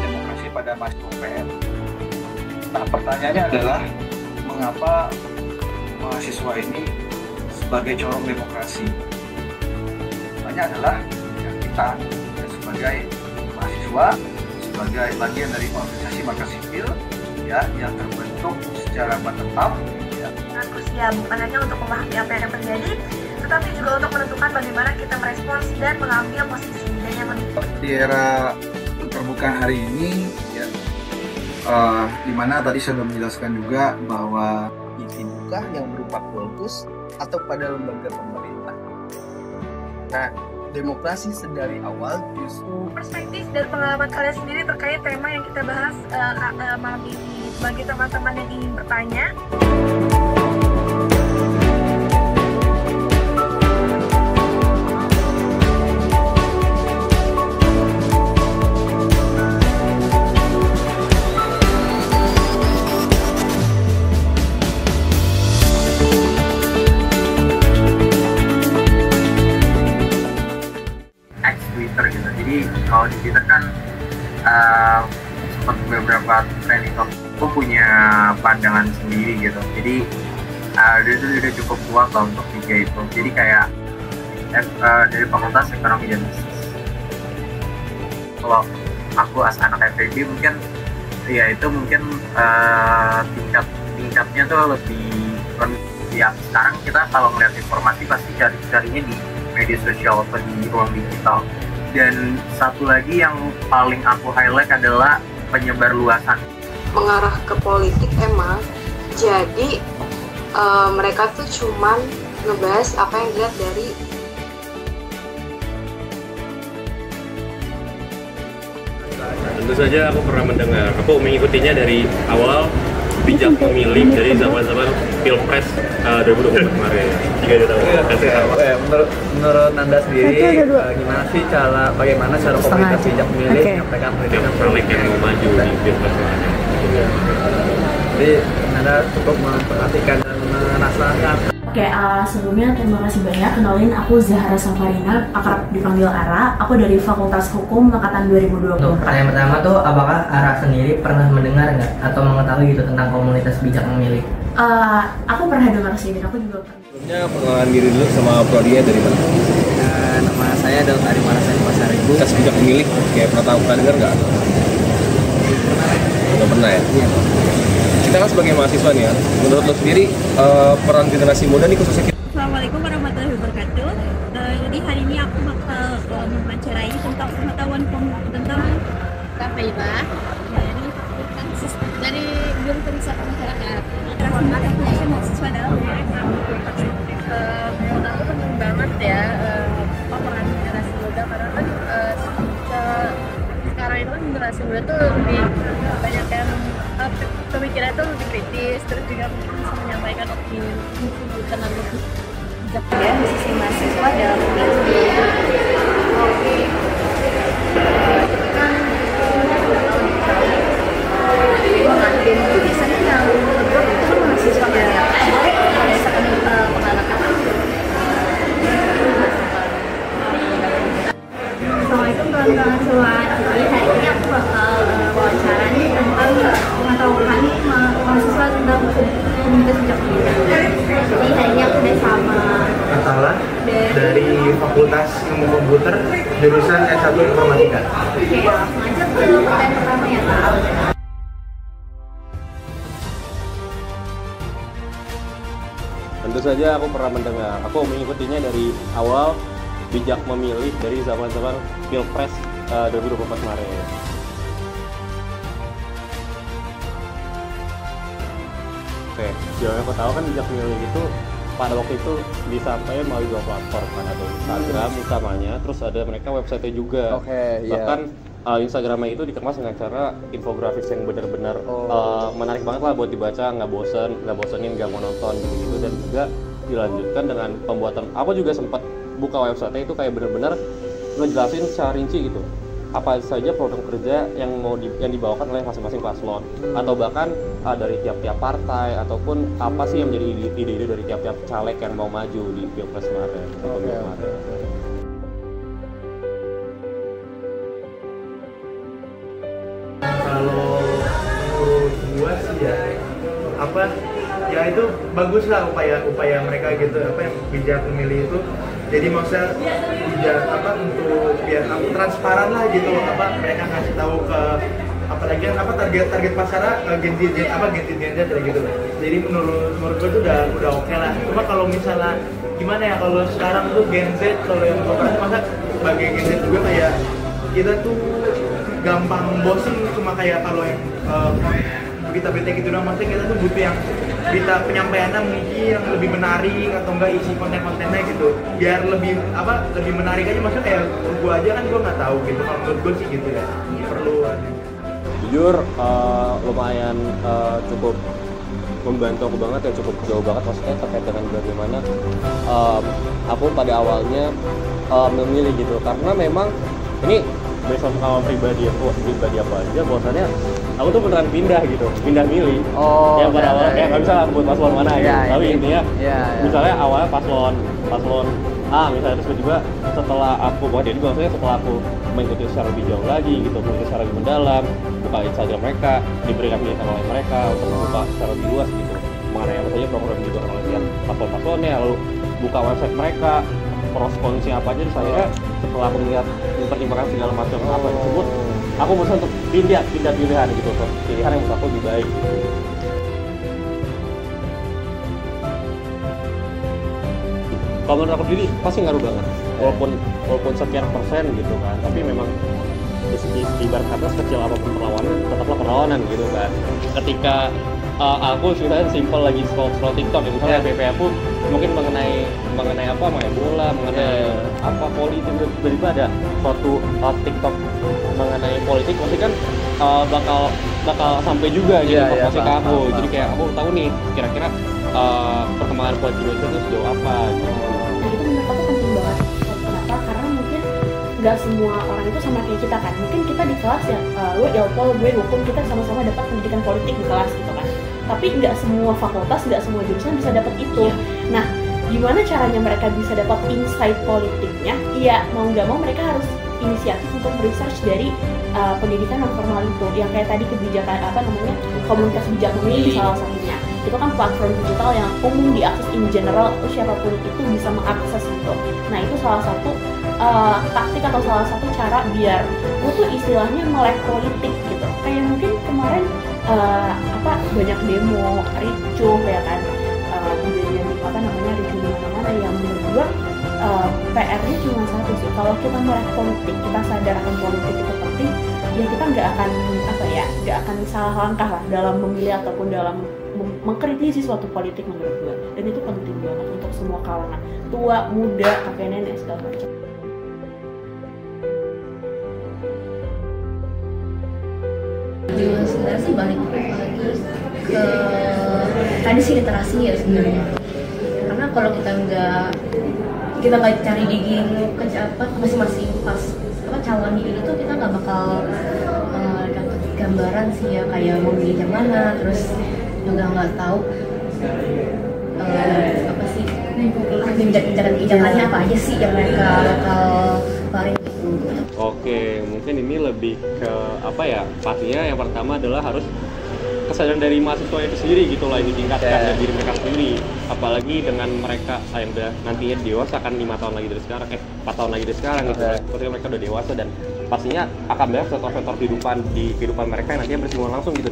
Demokrasi pada masa UPN. Nah, pertanyaannya adalah mengapa mahasiswa ini sebagai corong demokrasi? Pertanyaannya adalah ya, kita ya, sebagai mahasiswa, sebagai bagian dari organisasi masyarakat sipil ya yang terbentuk secara bottom-up ya. Sangat krusial bukan hanya untuk memahami apa yang akan terjadi, tetapi juga untuk menentukan bagaimana kita merespons dan mengambil posisi. Dan yang Di era terbuka hari ini ya, di mana tadi saya sudah menjelaskan juga bahwa dibuka yang berupa kultus atau pada lembaga pemerintah. Nah, demokrasi sedari awal justru perspektif dan pengalaman kalian sendiri terkait tema yang kita bahas malam ini. Bagi teman-teman yang ingin bertanya, Twitter gitu. Jadi kalau di Twitter kan sempat beberapa trending topic, aku punya pandangan sendiri gitu. Jadi itu udah cukup kuat lah untuk tiga itu. Jadi kayak dari Fakultas Ekonomi dan Bisnis. Kalau aku as anak FEB mungkin ya itu mungkin tingkatnya tuh lebih ya sekarang kita kalau ngeliat informasi pasti carinya di media sosial atau di ruang digital. Dan satu lagi yang paling aku highlight adalah penyebar luasan. Mengarah ke politik emang, jadi mereka tuh cuman ngebahas apa yang dilihat dari tentu saja aku pernah mendengar, aku mengikutinya dari awal bijak memilih dari zaman-zaman Pilpres 2024 kemarin. Jika ada tahu, kasih tahu. Menurut Nanda sendiri gimana sih bagaimana cara komunitas bijak memilih menyampaikan pendidikan caleg yang mau maju di Pilpres kemarin? Jadi Nanda cukup memperhatikan dan merasakan. Oke, sebelumnya terima kasih banyak. Kenalin, aku Zahra Safarina, akrab dipanggil Ara. Aku dari Fakultas Hukum Angkatan 2020. Pertanyaan pertama tuh, apakah Ara sendiri pernah mendengar nggak atau mengetahui gitu tentang komunitas bijak memilih? Aku pernah dengar sih, dan aku juga pernah. Sebelumnya perkenalan diri dulu sama prodinya dari mana? Nama saya Daud Ari Marasani Pasaribu. Komunitas bijak memilih, kayak pernah dengar nggak? Nggak pernah ya? Iya. Kita kan sebagai mahasiswa nih ya, menurut lo sendiri peran generasi muda nih khususnya. Assalamualaikum warahmatullahi wabarakatuh. Jadi hari ini aku bakal mewawancarai tentang pengetahuan tentang KPIBA dari Biro Periksaan Masyarakat. Rasanya mahasiswa dalam menurut aku penting banget ya peran generasi muda karena kan sekarang itu kan generasi muda tuh lebih banyak yang pemikiran itu lebih kritis, terus juga mungkin bisa menyampaikan opini bukan lebih bijak ya sisi mahasiswa dalam mengambil jurusan yang betul itu mahasiswa ya berdasarkan pengalaman. Assalamualaikum teman-teman semua. Jadi hari ini aku bakal wawancara nih tentang pengetahuan mahasiswa tentang komunitas bijak memilih. Jadi hari ini aku udah sama dari Fakultas Ilmu Komputer jurusan S1 Informatika. Oke, langsung aja ke pertanyaan pertama ya Kak. Tentu saja aku pernah mendengar, aku mengikutinya dari awal bijak memilih dari zaman-zaman Pilpres 2024 kemarin. Oke, yang aku tahu kan bijak memilih itu pada waktu itu disampaikan melalui dua platform, kan ada Instagram utamanya, terus ada mereka website-nya juga. Bahkan Instagramnya itu dikemas dengan cara infografis yang benar-benar menarik banget lah buat dibaca, nggak bosenin, nggak monoton gitu, dan juga dilanjutkan dengan pembuatan. Aku juga sempat buka website-nya itu kayak benar-benar ngejelasin secara rinci gitu apa saja program kerja yang yang dibawakan oleh masing-masing paslon, atau bahkan dari tiap-tiap partai, ataupun apa sih yang menjadi ide-ide dari tiap-tiap caleg yang mau maju di Pilpres kemarin atau pemilu kemarin. Kalau menurut gua sih ya itu bagus lah upaya mereka gitu, yang bijak memilih itu. Jadi maksudnya bijak untuk biar transparan lah gitu, mereka ngasih tahu ke apalagi target pasarnya Gen Z gitu. Jadi menurut gue tuh udah oke lah. Cuma kalau misalnya gimana ya, kalau sekarang tuh Gen Z, kalau yang masa sebagai Gen Z juga kayak kita tuh gampang bosen, cuma kayak kalau yang berita-berita gitu doang. Maksudnya kita tuh butuh yang berita penyampaiannya mungkin yang lebih menarik, atau enggak isi konten-kontennya gitu, biar lebih menarik aja. Maksudnya kayak gue aja kan gue nggak tahu gitu. Kalau menurut gue sih gitu ya, perlu ada. Jujur lumayan cukup membantu aku banget ya, cukup jauh banget maksudnya terkait dengan bagaimana aku pada awalnya memilih gitu, karena memang ini based on pribadi aku aja, bahwasannya aku tuh beneran pindah milih. Yang pada awalnya nggak bisa aku buat paslon mana gitu, tapi intinya misalnya awalnya paslon A misalnya, terus juga setelah aku maksudnya setelah aku mengikuti secara lebih jauh lagi gitu, mengikuti secara lebih mendalam, buka Instagram mereka, diberikan pilihan oleh mereka untuk membuka secara lebih luas gitu mengenai apa saja program juga oleh tiap paslon-paslonnya, lalu buka website mereka, pros konsinya apa aja. Saya setelah aku melihat mempertimbangkan segala macam apa tersebut, aku berusaha untuk pindah pilihan gitu, untuk pilihan yang menurut aku lebih baik gitu. Kalau menurut aku sendiri pasti ngaruh banget, walaupun sekian persen gitu kan, tapi memang ibarat kata sekecil apapun perlawanan, tetaplah perlawanan gitu kan. Ketika aku misalnya simple lagi scroll TikTok, misalnya FYP aku mungkin mengenai bola, mengenai politik, tiba-tiba ada suatu TikTok mengenai politik, pasti kan bakal sampai juga gitu informasi ke aku. Jadi kayak aku tahu nih kira-kira perkembangan politik Indonesia itu sejauh apa gitu. Nah itu menurut aku penting banget. Kenapa? Karena mungkin nggak semua orang itu sama kayak kita kan. Mungkin kita di kelas ya, gue ilpol, gue hukum, kita sama-sama dapat pendidikan politik di kelas gitu kan. Tapi nggak semua fakultas, nggak semua jurusan bisa dapat itu. Nah, gimana caranya mereka bisa dapat insight politiknya? Ya mau nggak mau mereka harus inisiatif untuk research dari pendidikan non formal itu, yang kayak tadi kebijakan komunitas bijak memilih salah satunya. Itu kan platform digital yang umum diakses in general, siapapun itu bisa mengakses itu. Nah itu salah satu taktik atau salah satu cara biar gue tuh istilahnya melek politik gitu. Kayak mungkin kemarin banyak demo, ricuh ya kan, kejadian ricuh di mana-mana, yang menurut gue PR-nya cuma satu sih. Kalau kita melek politik, kita sadar akan politik itu penting, ya kita nggak akan salah langkah lah dalam memilih ataupun dalam mengkritisi suatu politik menurut gue. Dan itu penting banget untuk semua kalangan, tua, muda, kakek nenek segala macam. Sebenarnya sih balik lagi ke tadi sih literasi ya sebenarnya. Karena kalau kita nggak cari digging ke masing-masing calon itu tuh kita nggak bakal dapat gambaran sih ya, kayak mau milih yang mana, terus juga nggak tahu kebijakannya apa aja sih yang mereka bakal keluarin gitu. Oke, mungkin ini lebih ke pastinya yang pertama adalah harus kesadaran dari mahasiswa itu sendiri gitu lah, yang ditingkatkan dari diri mereka sendiri, apalagi dengan mereka yang udah nantinya dewasa kan 5 tahun lagi dari sekarang, 4 tahun lagi dari sekarang gitu, ketika mereka udah dewasa dan pastinya akan banyak faktor-faktor di kehidupan mereka yang nantinya bersinggungan langsung gitu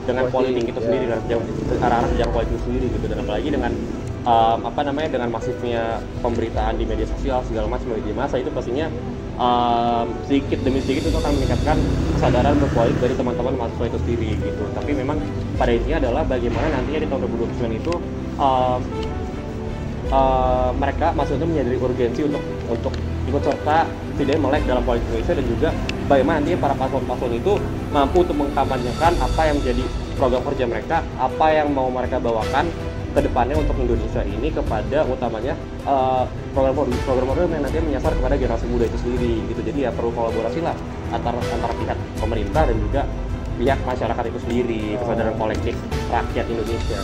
dengan politik itu sendiri, dan arah sejarah politik itu sendiri gitu. Dan apalagi dengan dengan masifnya pemberitaan di media sosial segala macam media massa, itu pastinya sedikit demi sedikit itu akan meningkatkan kesadaran berpolitik dari teman-teman mahasiswa itu sendiri gitu. Tapi memang pada intinya adalah bagaimana nantinya di tahun 2029 itu mereka mahasiswa itu menyadari urgensi untuk ikut serta tidak melek dalam politik Indonesia, dan juga bagaimana nantinya para paslon-paslon itu mampu untuk mengkampanyekan apa yang menjadi program kerja mereka, apa yang mau mereka bawakan kedepannya untuk Indonesia ini kepada utamanya program-program yang nantinya menyasar kepada generasi muda itu sendiri gitu. Jadi ya perlu kolaborasi lah antara pihak pemerintah dan juga pihak masyarakat itu sendiri, kesadaran kolektif rakyat Indonesia.